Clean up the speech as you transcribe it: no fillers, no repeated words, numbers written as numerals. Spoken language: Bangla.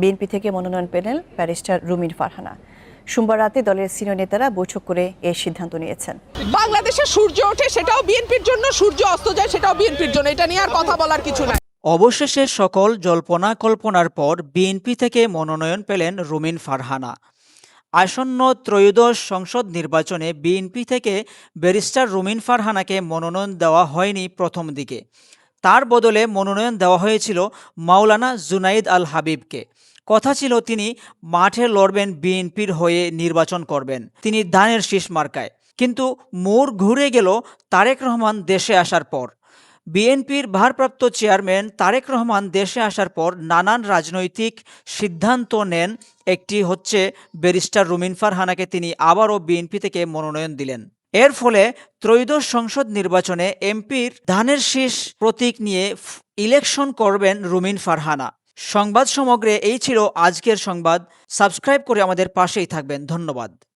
বিএনপি থেকে মনোনয়ন পেলেন ব্যারিস্টার রুমিন ফারহানা। সোমবার রাতে দলের সিনিয়র নেতারা বৈঠক করে এর সিদ্ধান্ত নিয়েছেন। বাংলাদেশে সূর্য ওঠে সেটাও বিএনপির জন্য, সূর্য অস্ত যায় সেটাও বিএনপির জন্য, এটা নিয়ে আর কথা বলার কিছু নাই। অবশেষে সকল জল্পনা কল্পনার পর বিএনপি থেকে মনোনয়ন পেলেন রুমিন ফারহানা। আসন্ন ত্রয়োদশ সংসদ নির্বাচনে বিএনপি থেকে ব্যারিস্টার রুমিন ফারহানাকে মনোনয়ন দেওয়া হয়নি প্রথম দিকে। তার বদলে মনোনয়ন দেওয়া হয়েছিল মাওলানা জুনাইদ আল হাবিবকে। কথা ছিল তিনি মাঠে লড়বেন, বিএনপির হয়ে নির্বাচন করবেন, তিনি ধানের শীষ মার্কায়। কিন্তু মোড় ঘুরে গেল তারেক রহমান দেশে আসার পর। বিএনপির ভারপ্রাপ্ত চেয়ারম্যান তারেক রহমান দেশে আসার পর নানান রাজনৈতিক সিদ্ধান্ত নেন। একটি হচ্ছে ব্যারিস্টার রুমিন ফারহানাকে তিনি আবারও বিএনপি থেকে মনোনয়ন দিলেন। এর ফলে ত্রয়োদশ সংসদ নির্বাচনে এমপির ধানের শীষ প্রতীক নিয়ে ইলেকশন করবেন রুমিন ফারহানা। সংবাদ সমগ্রে এই ছিল আজকের সংবাদ। সাবস্ক্রাইব করে আমাদের পাশেই থাকবেন। ধন্যবাদ।